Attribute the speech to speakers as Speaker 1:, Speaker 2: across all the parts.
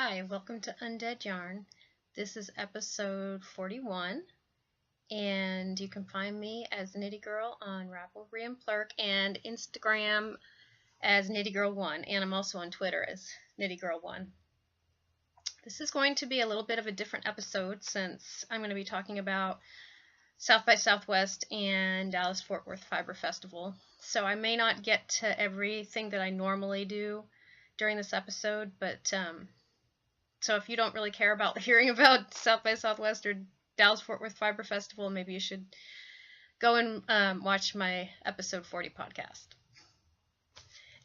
Speaker 1: Hi, welcome to Undead Yarn. This is episode 41, and you can find me as Nitty Girl on Ravelry and Plurk, and Instagram as Nitty Girl 1, and I'm also on Twitter as Nitty Girl 1. This is going to be a little bit of a different episode since I'm going to be talking about South by Southwest and Dallas-Fort Worth Fiber Festival. So I may not get to everything that I normally do during this episode, but so if you don't really care about hearing about South by Southwest or Dallas-Fort Worth Fiber Festival, maybe you should go and watch my episode 40 podcast.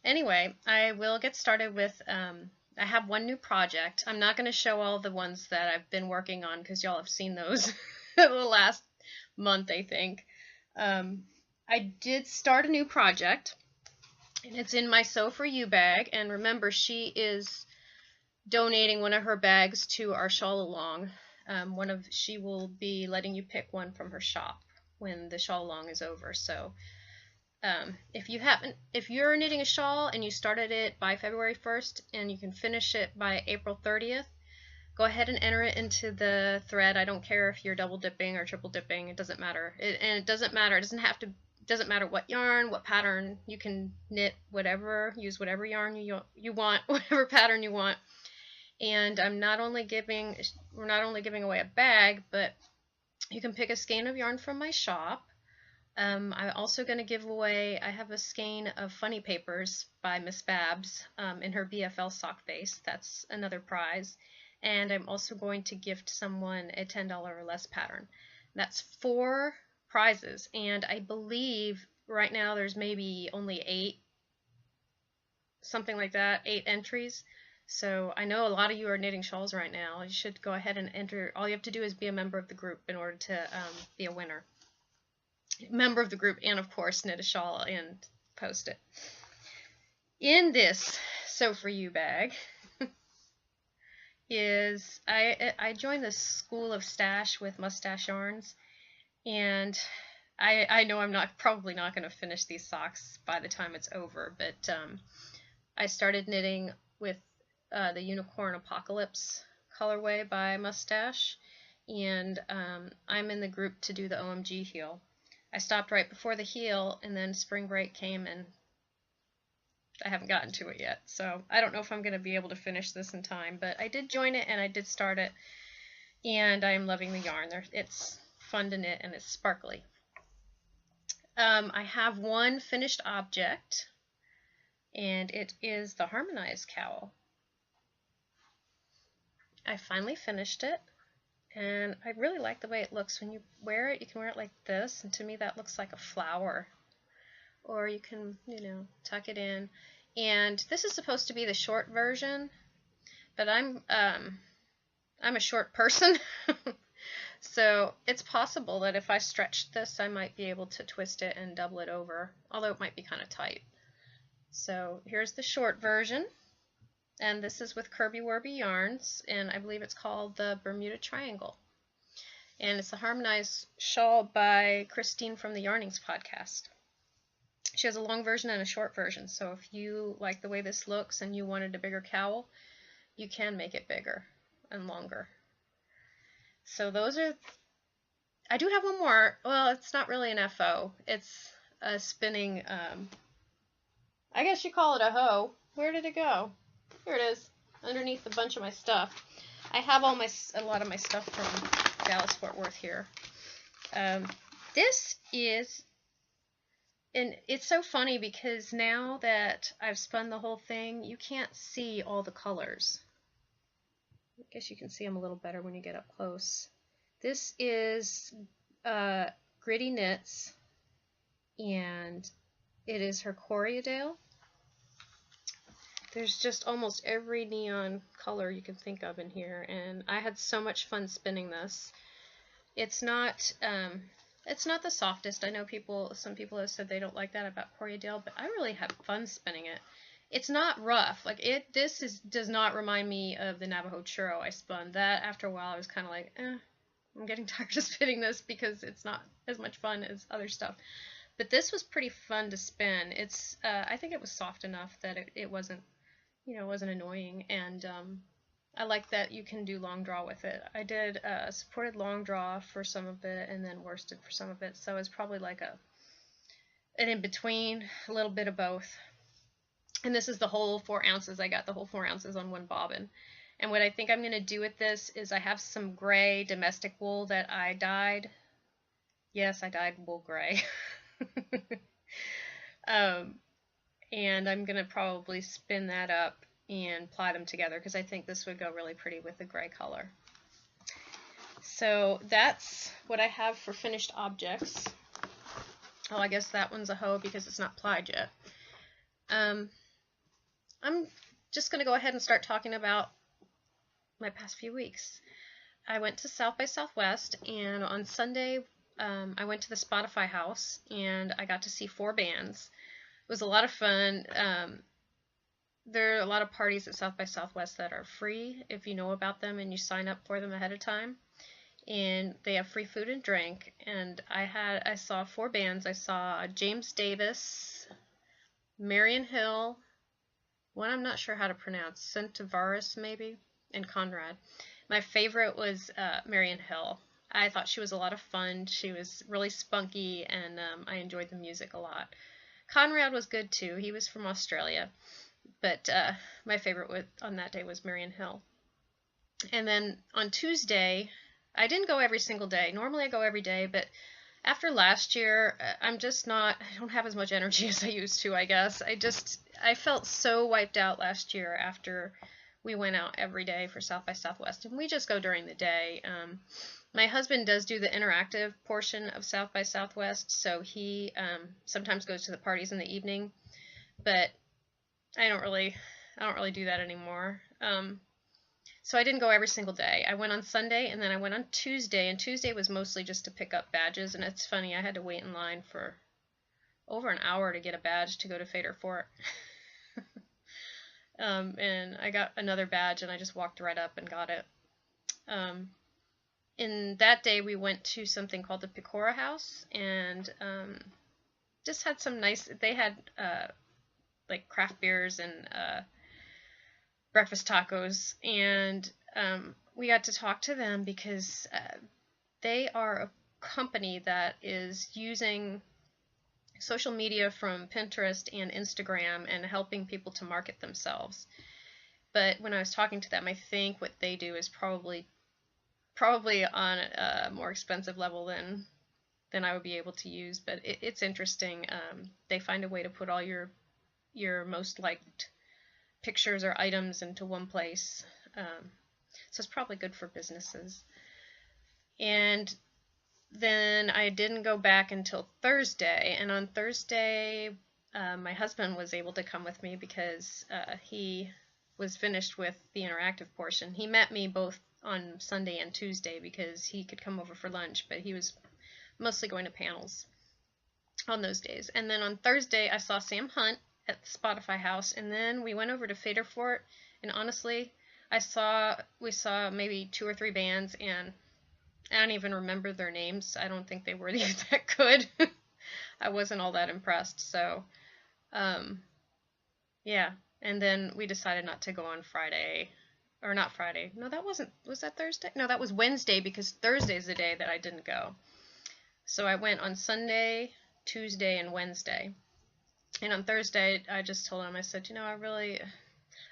Speaker 1: Anyway, I will get started with, I have one new project. I'm not going to show all the ones that I've been working on because y'all have seen those the last month, I think. I did start a new project, and it's in my Sew For You bag, and remember, she is donating one of her bags to our shawl along. She will be letting you pick one from her shop when the shawl along is over. So if you're knitting a shawl and you started it by February 1st and you can finish it by April 30th, go ahead and enter it into the thread. I don't care if you're double dipping or triple dipping. It doesn't matter. It doesn't matter. It doesn't matter what yarn, what pattern. You can knit whatever, use whatever yarn you want, whatever pattern you want. And we're not only giving away a bag, but you can pick a skein of yarn from my shop. I'm also going to give away, I have a skein of Funny Papers by Miss Babs in her BFL sock base. That's another prize. And I'm also going to gift someone a $10 or less pattern. That's 4 prizes, and I believe right now there's maybe only 8, something like that, 8 entries. So I know a lot of you are knitting shawls right now. You should go ahead and enter. All you have to do is be a member of the group in order to be a winner. Member of the group, and of course knit a shawl and post it. In this Sew For You bag is I joined the School of Stash with Mustache Yarns, and I know I'm probably not going to finish these socks by the time it's over, but I started knitting with the Unicorn Apocalypse colorway by Mustache, and I'm in the group to do the OMG heel. I stopped right before the heel, and then spring break came, and I haven't gotten to it yet, so I don't know if I'm going to be able to finish this in time, but I did join it, and I did start it, and I'm loving the yarn. It's fun to knit, and it's sparkly. I have one finished object, and it is the harmonized cowl. I finally finished it, and I really like the way it looks. When you wear it, you can wear it like this, and to me that looks like a flower. Or you can, tuck it in. And this is supposed to be the short version, but I'm a short person, so it's possible that if I stretched this, I might be able to twist it and double it over, although it might be kind of tight. So here's the short version. And this is with Kirby Werby Yarns, and I believe it's called the Bermuda Triangle. And it's a harmonized shawl by Christine from the Yarnings podcast. She has a long version and a short version, so if you like the way this looks and you wanted a bigger cowl, you can make it bigger and longer. So those are... I do have one more. Well, it's not really an FO. It's a spinning... I guess you call it a hoe. Where did it go? Here it is, underneath a bunch of my stuff. I have a lot of my stuff from Dallas-Fort Worth here. This is, and it's so funny because now that I've spun the whole thing, you can't see all the colors. I guess you can see them a little better when you get up close. This is Gritty Knits, and it is her Corriedale. There's just almost every neon color you can think of in here, and I had so much fun spinning this. It's not the softest. I know some people have said they don't like that about Corriedale, but I really had fun spinning it. It's not rough. Does not remind me of the Navajo churro I spun. That after a while I was kind of like, I'm getting tired of spinning this because it's not as much fun as other stuff. But this was pretty fun to spin. I think it was soft enough that it wasn't, it wasn't annoying, and I like that you can do long draw with it. I did supported long draw for some of it and then worsted for some of it, so it's probably like an in-between, a little bit of both. And this is the whole 4 ounces. I got the whole 4 ounces on one bobbin. And what I think I'm going to do with this is I have some gray domestic wool that I dyed. Yes, I dyed wool gray. And I'm going to probably spin that up and ply them together because I think this would go really pretty with the gray color. So that's what I have for finished objects. Oh, I guess that one's a hoe because it's not plied yet. I'm just going to go ahead and start talking about my past few weeks. I went to South by Southwest, and on Sunday I went to the Spotify house and I got to see 4 bands. It was a lot of fun. There are a lot of parties at South by Southwest that are free if you know about them and you sign up for them ahead of time. And they have free food and drink. And I saw 4 bands. I saw James Davis, Marion Hill, one I'm not sure how to pronounce, Centaurus maybe, and Conrad. My favorite was Marion Hill. I thought she was a lot of fun. She was really spunky, and I enjoyed the music a lot. Conrad was good too. He was from Australia, but my favorite on that day was Marion Hill. And then on Tuesday, I didn't go every single day. Normally I go every day, but after last year, I don't have as much energy as I used to, I guess. I felt so wiped out last year after we went out every day for South by Southwest, and we just go during the day. My husband does do the interactive portion of South by Southwest, so he sometimes goes to the parties in the evening, but I don't really do that anymore. So I didn't go every single day. I went on Sunday, and then I went on Tuesday, and Tuesday was mostly just to pick up badges, and it's funny, I had to wait in line for over an hour to get a badge to go to Fader Fort. And I got another badge, and I just walked right up and got it. In that day, we went to something called the Pecora House, and just had some nice, they had like craft beers and breakfast tacos, and we got to talk to them because they are a company that is using social media from Pinterest and Instagram and helping people to market themselves. But when I was talking to them, I think what they do is probably on a more expensive level than I would be able to use, but it's interesting. They find a way to put all your most liked pictures or items into one place, so it's probably good for businesses. And then I didn't go back until Thursday, and on Thursday my husband was able to come with me because he was finished with the interactive portion. He met me both on Sunday and Tuesday because he could come over for lunch, but he was mostly going to panels on those days. And then on Thursday I saw Sam Hunt at the Spotify house, and then we went over to Fader Fort, and honestly we saw maybe 2 or 3 bands, and I don't even remember their names. I don't think they were that good. I wasn't all that impressed. So yeah, and then we decided not to go on Friday. Or not Friday. No, was that Thursday? No, that was Wednesday, because Thursday's the day that I didn't go. So I went on Sunday, Tuesday, and Wednesday. And on Thursday, I just told him, I said,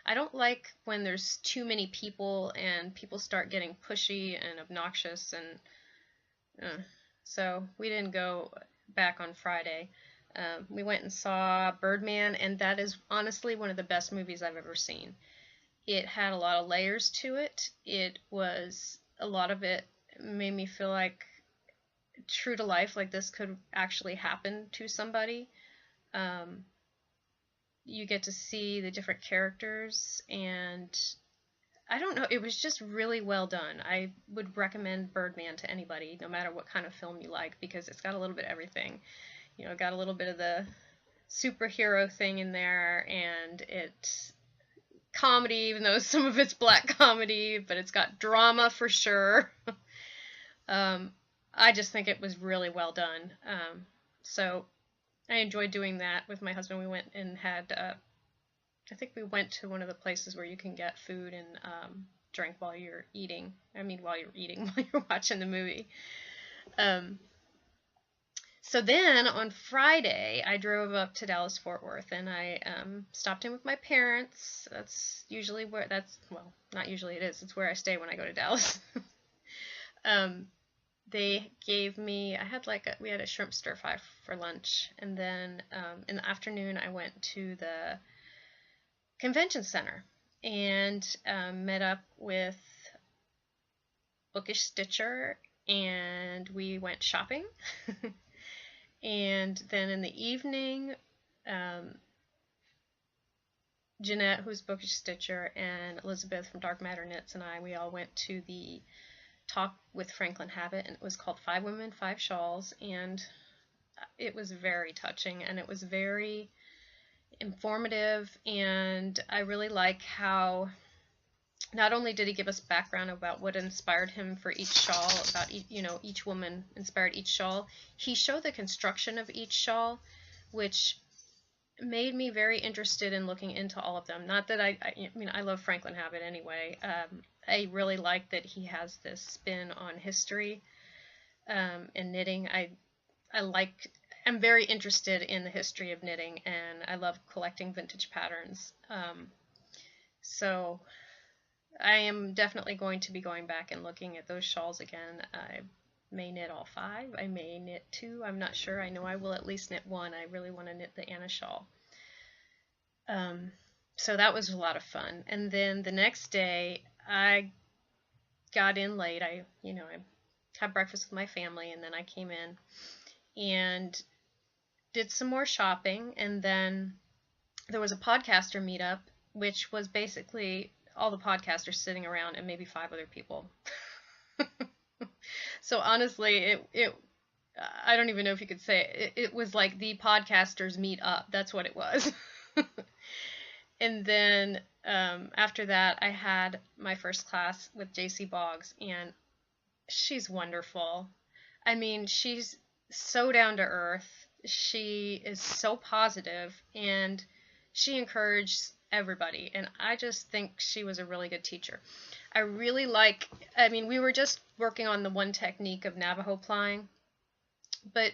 Speaker 1: I don't like when there's too many people and people start getting pushy and obnoxious, and so we didn't go back on Friday. We went and saw Birdman, and that is honestly one of the best movies I've ever seen. It had a lot of layers to it. A lot of it made me feel like true to life, like this could actually happen to somebody. You get to see the different characters, and I don't know, it was just really well done. I would recommend Birdman to anybody, no matter what kind of film you like, because it's got a little bit of everything. Got a little bit of the superhero thing in there, and it's comedy, even though some of it's black comedy, but it's got drama for sure. I just think it was really well done. So I enjoyed doing that with my husband. We went and had, I think we went to one of the places where you can get food and drink while you're eating. I mean, while you're watching the movie. So then on Friday, I drove up to Dallas Fort Worth, and I stopped in with my parents. That's usually where well, not usually, it is. It's where I stay when I go to Dallas. They gave me, we had a shrimp stir fry for lunch, and then in the afternoon I went to the convention center and met up with Bookish Stitcher, and we went shopping. And then in the evening, Jeanette, who's Bookish Stitcher, and Elizabeth from Dark Matter Knits, and we all went to the talk with Franklin Habit, and it was called 5 Women, 5 Shawls, and it was very touching, and it was very informative, and I really like how not only did he give us background about what inspired him for each shawl, about each woman inspired each shawl, he showed the construction of each shawl, which made me very interested in looking into all of them. Not that I mean, I love Franklin Habit anyway. I really like that he has this spin on history and knitting. I'm very interested in the history of knitting, and I love collecting vintage patterns. So I am definitely going to be going back and looking at those shawls again. I may knit all 5. I may knit 2. I'm not sure. I know I will at least knit 1. I really want to knit the Anna shawl. So that was a lot of fun. And then the next day, I got in late. I had breakfast with my family, and then I came in and did some more shopping. And then there was a podcaster meetup, which was basically all the podcasters sitting around and maybe 5 other people. So honestly, I don't even know if you could say it. It was like the podcasters meet up. That's what it was. And then after that, I had my first class with JC Boggs, and she's wonderful. I mean, she's so down to earth. She is so positive, and she encouraged everybody, and I just think she was a really good teacher. I mean, we were just working on the one technique of Navajo plying, but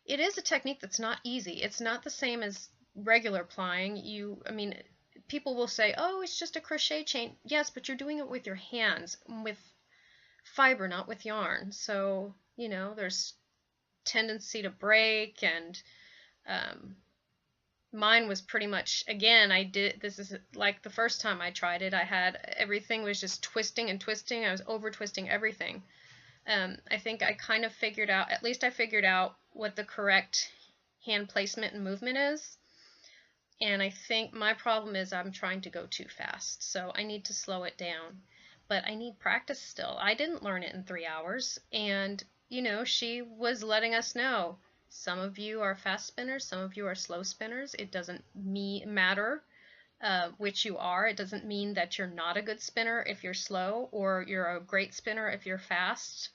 Speaker 1: it is a technique that's not easy. It's not the same as regular plying. I mean, people will say, oh, it's just a crochet chain. Yes, but you're doing it with your hands, with fiber, not with yarn. So, there's tendency to break, and mine was pretty much, again, this is like the first time I tried it, everything was just twisting and twisting. I was over twisting everything. I think I kind of figured out what the correct hand placement and movement is. And I think my problem is I'm trying to go too fast. So I need to slow it down. But I need practice still. I didn't learn it in 3 hours. And, she was letting us know, some of you are fast spinners, some of you are slow spinners. It doesn't matter which you are. It doesn't mean that you're not a good spinner if you're slow, or you're a great spinner if you're fast.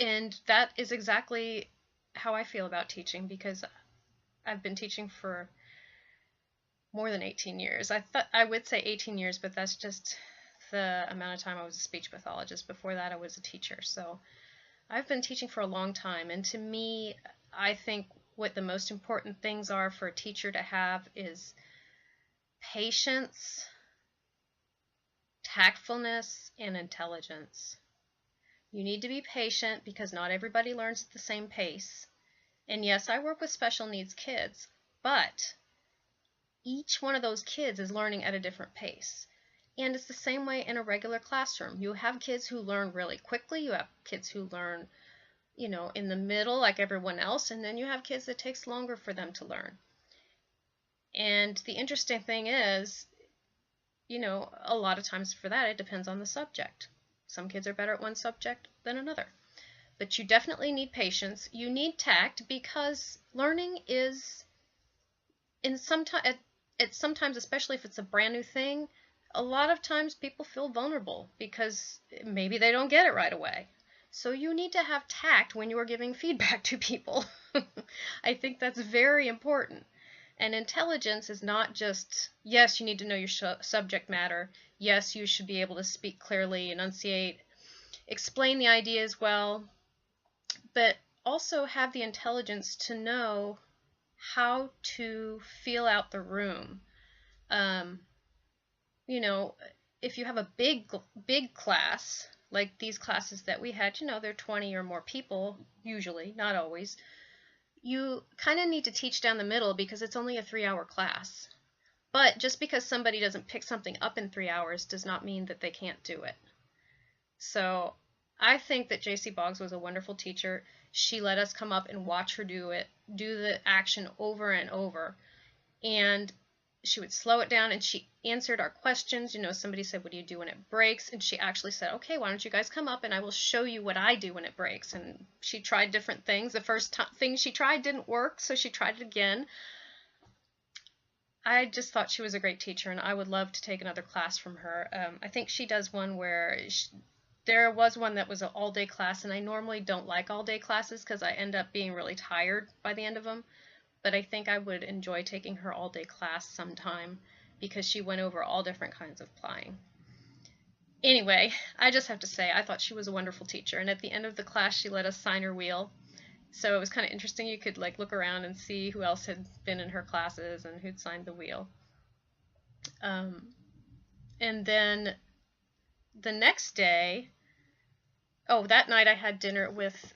Speaker 1: And that is exactly how I feel about teaching, because I've been teaching for more than 18 years. I would say 18 years, but that's just the amount of time I was a speech pathologist. Before that, I was a teacher. So I've been teaching for a long time, and to me, I think what the most important things are for a teacher to have is patience, tactfulness, and intelligence. You need to be patient because not everybody learns at the same pace. And yes, I work with special needs kids, but each one of those kids is learning at a different pace. And it's the same way in a regular classroom. You have kids who learn really quickly. You have kids who learn, in the middle like everyone else. And then you have kids that takes longer for them to learn. And the interesting thing is, a lot of times for that, it depends on the subject. Some kids are better at one subject than another. But you definitely need patience. You need tact, because learning is, sometimes, especially if it's a brand new thing, a lot of times people feel vulnerable because maybe they don't get it right away. So you need to have tact when you are giving feedback to people. I think that's very important. And intelligence is not just, yes, you need to know your subject matter. Yes, you should be able to speak clearly, enunciate, explain the ideas well, but also have the intelligence to know how to feel out the room. You know, if you have a big class, like these classes that we had, you know, they're 20 or more people, usually, not always, you kind of need to teach down the middle because it's only a 3-hour class. But just because somebody doesn't pick something up in 3 hours does not mean that they can't do it. So I think that JC Boggs was a wonderful teacher. She let us come up and watch her do the action over and over. And she would slow it down, and she answered our questions. You know, somebody said, what do you do when it breaks? And she actually said, okay, why don't you guys come up and I will show you what I do when it breaks. And she tried different things. The first thing she tried didn't work, so she tried it again. I just thought she was a great teacher, and I would love to take another class from her. I think she does one where there was one that was an all-day class, and I normally don't like all-day classes because I end up being really tired by the end of them. But I think I would enjoy taking her all-day class sometime because she went over all different kinds of flying. Anyway, I just have to say, I thought she was a wonderful teacher, and at the end of the class, she let us sign her wheel. So it was kind of interesting. You could like look around and see who else had been in her classes and who'd signed the wheel. And then the next day, that night I had dinner with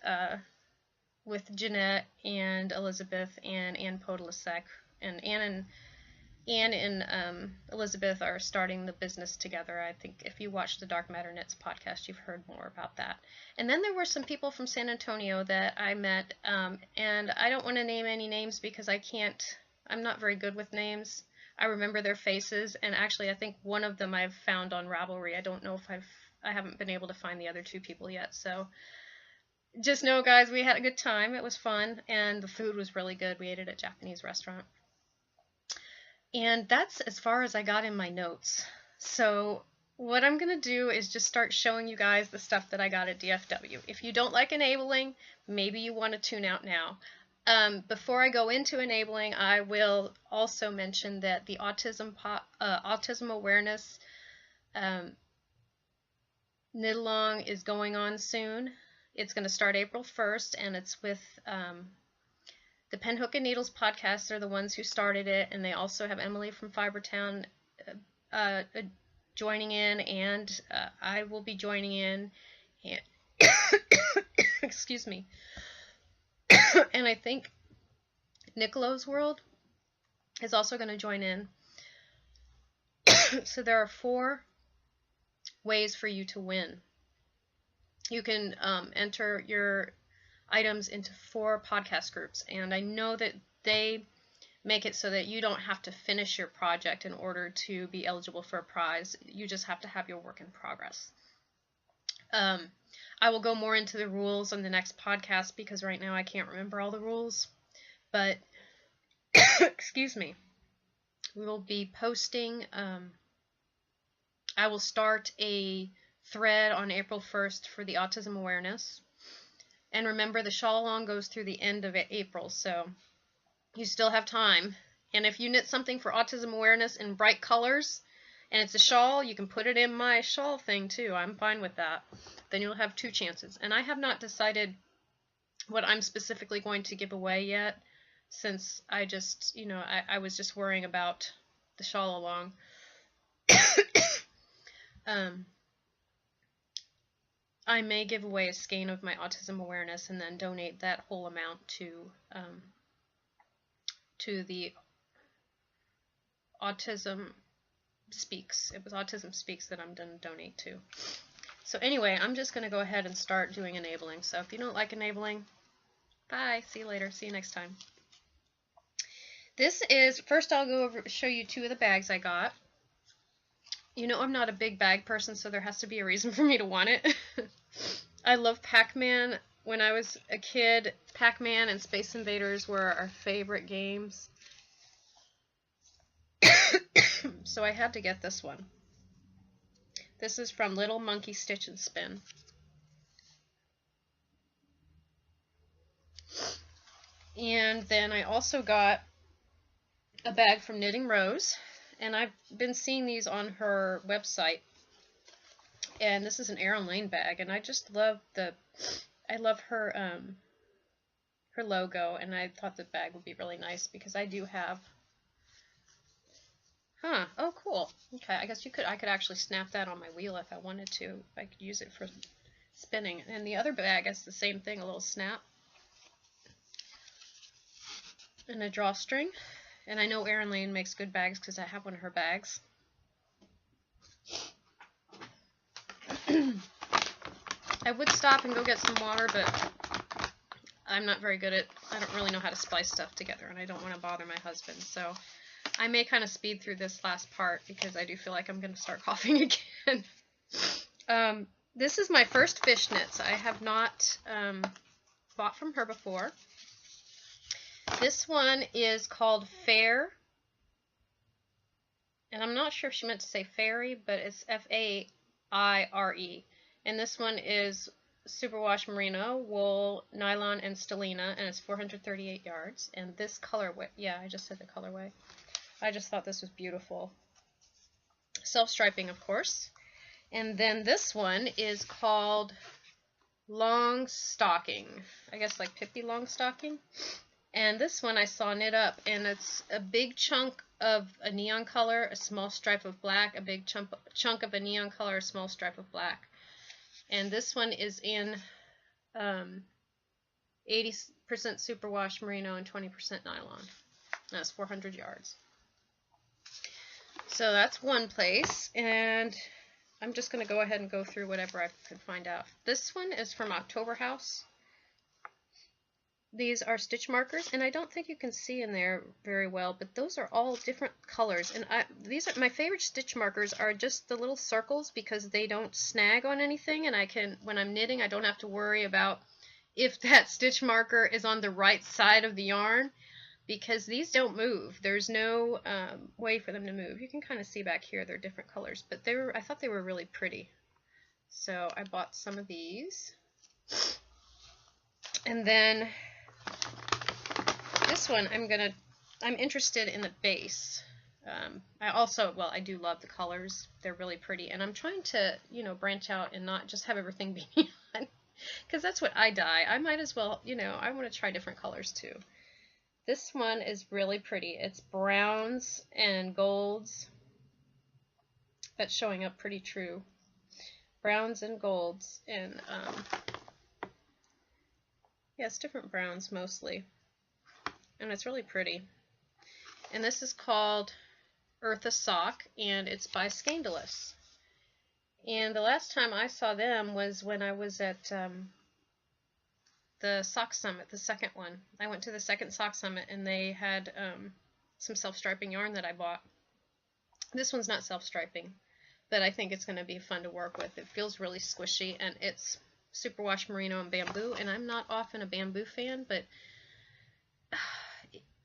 Speaker 1: Jeanette and Elizabeth and Ann Podolsek, and Ann and Elizabeth are starting the business together. I think if you watch the Dark Matter Knits podcast, you've heard more about that. And then there were some people from San Antonio that I met, and I don't want to name any names because I'm not very good with names. I remember their faces, and actually I think one of them I've found on Ravelry. I don't know if I haven't been able to find the other two people yet, so just know, guys, we had a good time. It was fun, and the food was really good. We ate at a Japanese restaurant. And that's as far as I got in my notes. So what I'm going to do is just start showing you guys the stuff that I got at DFW. If you don't like enabling, maybe you want to tune out now. Before I go into enabling, I will also mention that the autism awareness knit-along is going on soon. It's going to start April 1st, and it's with the Penhook and Needles podcast. They're the ones who started it, and they also have Emily from Fibertown joining in, and I will be joining in. And excuse me. And I think Nicolo's World is also going to join in. So there are 4 ways for you to win. You can enter your items into 4 podcast groups, and I know that they make it so that you don't have to finish your project in order to be eligible for a prize. You just have to have your work in progress. I will go more into the rules on the next podcast because right now I can't remember all the rules, but excuse me, we will be posting, I will start a thread on April 1st for the autism awareness. And remember, the shawl along goes through the end of April, so you still have time. And if you knit something for autism awareness in bright colors, and it's a shawl, you can put it in my shawl thing too. I'm fine with that. Then you'll have 2 chances. And I have not decided what I'm specifically going to give away yet, since I just, I was just worrying about the shawl along. I may give away a skein of my autism awareness and then donate that whole amount to the Autism Speaks. It was Autism Speaks that I'm going to donate to. So anyway, I'm just going to go ahead and start doing enabling. So if you don't like enabling, bye. See you later. See you next time. This is, first I'll go over show you 2 of the bags I got. You know, I'm not a big bag person, so there has to be a reason for me to want it. I love Pac-Man. When I was a kid, Pac-Man and Space Invaders were our favorite games. So I had to get this one. This is from Little Monkey Stitch and Spin. And then I also got a bag from Knitting Rose, and I've been seeing these on her website. And this is an Erin Lane bag, and I just love I love her her logo, and I thought the bag would be really nice because I do have. Huh. Oh, cool. Okay, I guess I could actually snap that on my wheel if I wanted to. I could use it for spinning. And the other bag has the same thing, a little snap and a drawstring. And I know Erin Lane makes good bags because I have one of her bags. I would stop and go get some water, but I'm not very good at, I don't really know how to splice stuff together, and I don't want to bother my husband, so I may kind of speed through this last part because I do feel like I'm going to start coughing again. This is my first fishnets. I have not bought from her before. This one is called Fair, and I'm not sure if she meant to say fairy, but it's F-A-I-R-E. And this one is superwash merino, wool, nylon, and stellina, and it's 438 yards. And this colorway, yeah, I just said the colorway. I just thought this was beautiful. Self-striping, of course. And then this one is called Long Stocking. I guess like Pippi Longstocking. And this one I saw knit up, and it's a big chunk of a neon color, a small stripe of black, a big chunk of a neon color, a small stripe of black. And this one is in 80% superwash merino and 20% nylon. That's 400 yards. So that's one place, and I'm just going to go ahead and go through whatever I could find out. This one is from October House. These are stitch markers, and I don't think you can see in there very well, but those are all different colors. And these are my favorite stitch markers are just the little circles because they don't snag on anything, and I can, when I'm knitting, I don't have to worry about if that stitch marker is on the right side of the yarn because these don't move. There's no way for them to move. You can kind of see back here they're different colors, but I thought they were really pretty. So I bought some of these. And then this one, I'm interested in the base. I do love the colors. They're really pretty, and I'm trying to, branch out and not just have everything be neon, because that's what I dye. I might as well, I want to try different colors too. This one is really pretty. It's browns and golds. That's showing up pretty true. Browns and golds, and yeah, it's different browns mostly. And it's really pretty. And this is called Eartha Sock, and it's by Scandalous. And the last time I saw them was when I was at the Sock Summit, the second one. I went to the second Sock Summit, and they had some self-striping yarn that I bought. This one's not self-striping, but I think it's going to be fun to work with. It feels really squishy, and it's superwash merino and bamboo, and I'm not often a bamboo fan, but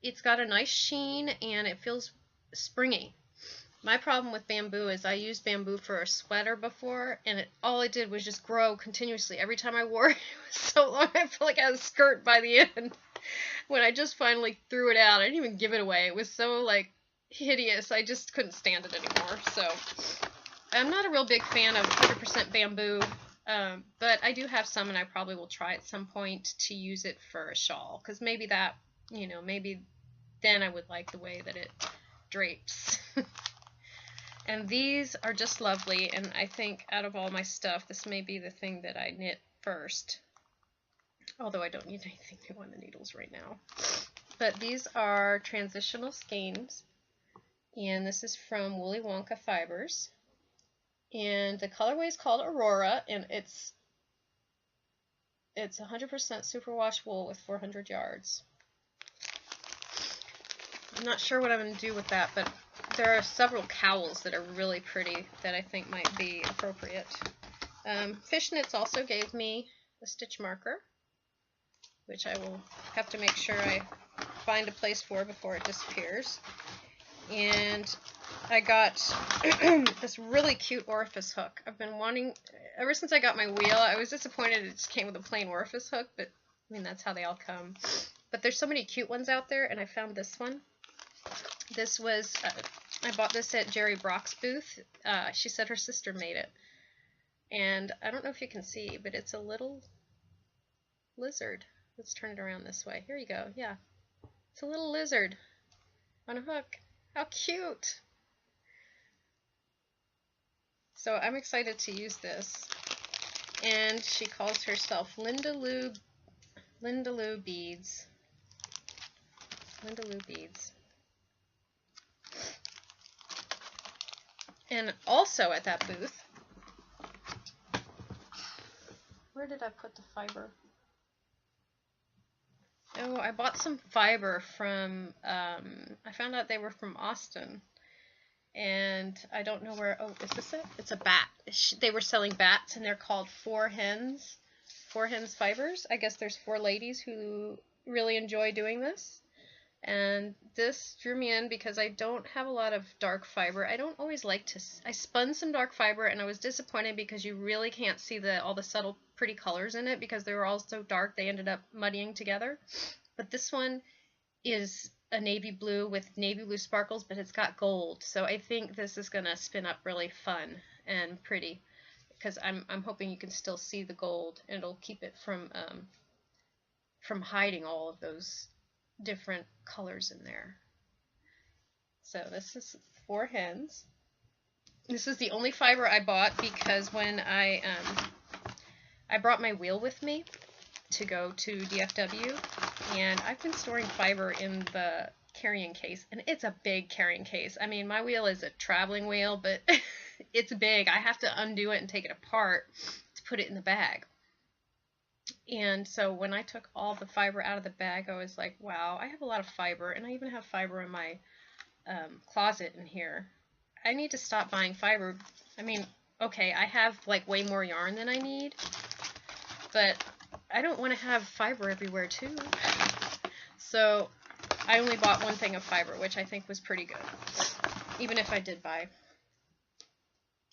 Speaker 1: it's got a nice sheen and it feels springy. My problem with bamboo is I used bamboo for a sweater before, and all it did was just grow continuously. Every time I wore it, it was so long I felt like I had a skirt by the end. When I just finally threw it out, I didn't even give it away. It was so like hideous. I just couldn't stand it anymore. So I'm not a real big fan of 100% bamboo. But I do have some, and I probably will try at some point to use it for a shawl, because maybe that, maybe then I would like the way that it drapes. And these are just lovely, and I think out of all my stuff, this may be the thing that I knit first. Although I don't need anything new on the needles right now. But these are transitional skeins, and this is from Woolly Wonka Fibers. And the colorway is called Aurora, and it's 100% superwash wool with 400 yards. I'm not sure what I'm going to do with that, but there are several cowls that are really pretty that I think might be appropriate. Fishnets also gave me a stitch marker, which I will have to make sure I find a place for before it disappears. And I got this really cute orifice hook. I've been wanting, ever since I got my wheel, I was disappointed it just came with a plain orifice hook, but I mean, that's how they all come. But there's so many cute ones out there, and I found this one. This was, I bought this at Jerry Brock's booth. She said her sister made it. And I don't know if you can see, but it's a little lizard. Let's turn it around this way. Here you go. Yeah. It's a little lizard on a hook. How cute! So I'm excited to use this. And she calls herself Linda Lou Beads. Linda Lou Beads. And also at that booth, where did I put the fiber? Oh, I bought some fiber from, I found out they were from Austin. And I don't know where, oh, is this it? It's a bat. They were selling bats, and they're called Four Hens Fibers. I guess there's 4 ladies who really enjoy doing this. And this drew me in because I don't have a lot of dark fiber. I don't always like to, I spun some dark fiber, and I was disappointed because you really can't see all the subtle pretty colors in it because they were all so dark they ended up muddying together. But this one is a navy blue with navy blue sparkles, but it's got gold. So I think this is gonna spin up really fun and pretty because I'm hoping you can still see the gold, and it'll keep it from hiding all of those different colors in there. So this is 4 Hens. This is the only fiber I bought because when I brought my wheel with me to go to DFW, and I've been storing fiber in the carrying case, and it's a big carrying case. I mean, my wheel is a traveling wheel, but it's big. I have to undo it and take it apart to put it in the bag. And so when I took all the fiber out of the bag, I was like, wow, I have a lot of fiber, and I even have fiber in my closet in here. I need to stop buying fiber. I mean, okay, I have like way more yarn than I need, but I don't want to have fiber everywhere too. So I only bought 1 thing of fiber, which I think was pretty good, even if I did buy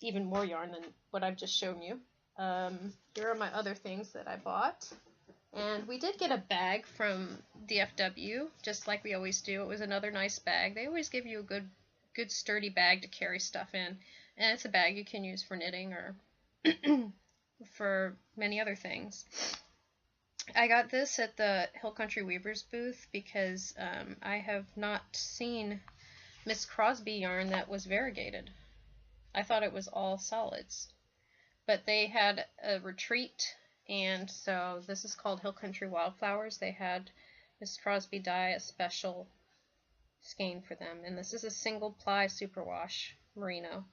Speaker 1: even more yarn than what I've just shown you. Here are my other things that I bought. And we did get a bag from DFW, just like we always do. It was another nice bag. They always give you a good sturdy bag to carry stuff in. And it's a bag you can use for knitting or for many other things. I got this at the Hill Country Weavers booth because I have not seen Miss Crosby yarn that was variegated. I thought it was all solids. But they had a retreat, and so this is called Hill Country Wildflowers. They had Miss Crosby dye a special skein for them, and this is a single ply superwash merino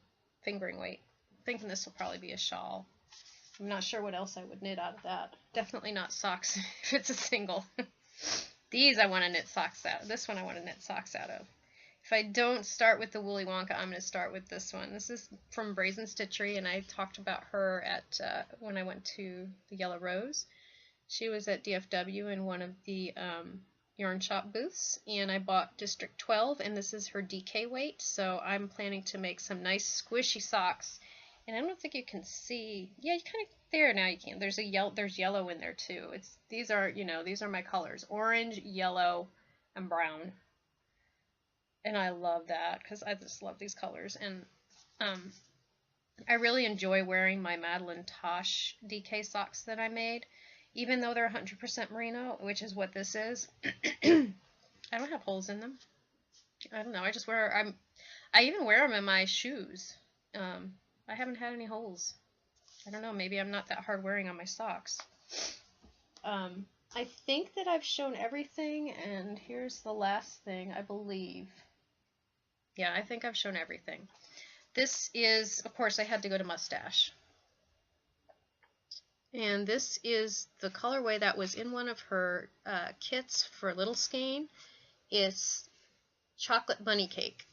Speaker 1: fingering weight. I'm thinking this will probably be a shawl. I'm not sure what else I would knit out of that. Definitely not socks if it's a single. These I want to knit socks out of. This one I want to knit socks out of. If I don't start with the Woolly Wonka, I'm going to start with this one. This is from Brazen Stitchery, and I talked about her at when I went to the Yellow Rose. She was at DFW in one of the yarn shop booths, and I bought District 12, and this is her DK weight, so I'm planning to make some nice squishy socks. And I don't think you can see. Yeah, you kind of there now. You can. There's yellow in there too. These are my colors: orange, yellow, and brown. And I love that because I just love these colors. And I really enjoy wearing my Madeline Tosh DK socks that I made, even though they're 100% merino, which is what this is. I don't have holes in them. I don't know. I just wear. I even wear them in my shoes. I haven't had any holes. I don't know. Maybe I'm not that hard wearing on my socks. I think that I've shown everything, and here's the last thing, I believe. Yeah, I think I've shown everything. This is, of course, I had to go to Mustache. And this is the colorway that was in one of her kits for Little Skein. It's Chocolate Bunny Cake.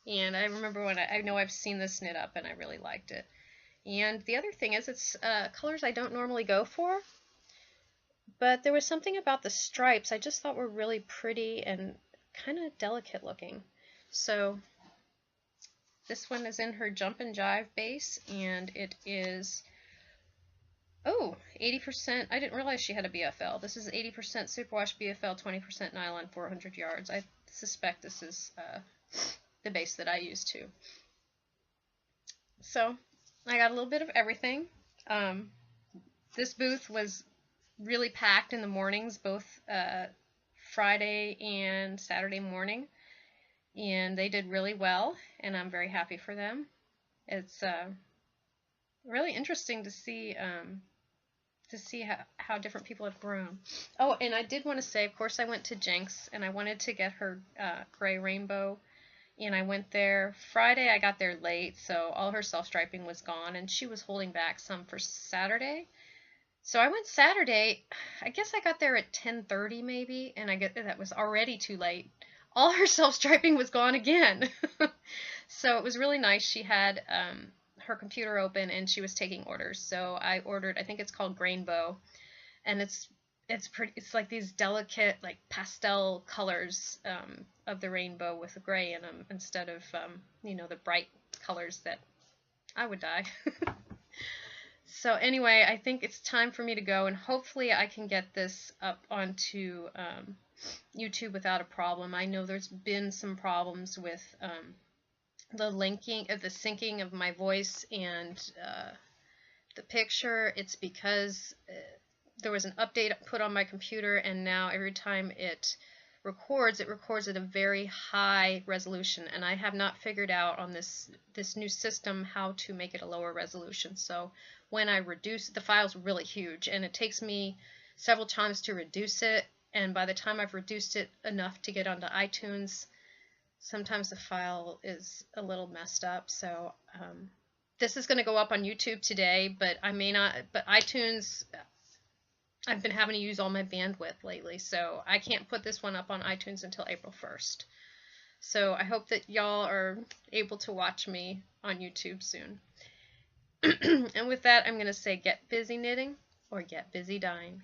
Speaker 1: And I remember when I know I've seen this knit up, and I really liked it. And the other thing is it's colors I don't normally go for. But there was something about the stripes I just thought were really pretty and kind of delicate looking. So this one is in her Jump and Jive base, and it is 80%. I didn't realize she had a BFL. This is 80% superwash BFL, 20% nylon, 400 yards. I suspect this is the base that I use too. So I got a little bit of everything. This booth was really packed in the mornings, both Friday and Saturday morning, and they did really well, and I'm very happy for them. It's really interesting to see how different people have grown. Oh, and I did want to say, of course, I went to Jenks, and I wanted to get her gray rainbow, and I went there Friday. I got there late, so all her self-striping was gone, and she was holding back some for Saturday. So I went Saturday. I guess I got there at 10:30 maybe, and that was already too late. All her self-striping was gone again. So it was really nice. She had her computer open and she was taking orders. So I ordered, I think it's called Grainbow, and it's pretty. It's like these delicate, like pastel colors of the rainbow with the gray in them instead of the bright colors that I would dye. So anyway, I think it's time for me to go, and hopefully I can get this up onto YouTube without a problem. I know there's been some problems with the syncing of my voice and the picture. It's because there was an update put on my computer, and now every time it records at a very high resolution, and I have not figured out on this new system how to make it a lower resolution. So when I reduce, the file's really huge, and it takes me several times to reduce it, and by the time I've reduced it enough to get onto iTunes, sometimes the file is a little messed up. So this is going to go up on YouTube today, but I may not, but iTunes, I've been having to use all my bandwidth lately, so I can't put this one up on iTunes until April 1st. So I hope that y'all are able to watch me on YouTube soon. And with that, I'm going to say get busy knitting or get busy dyeing.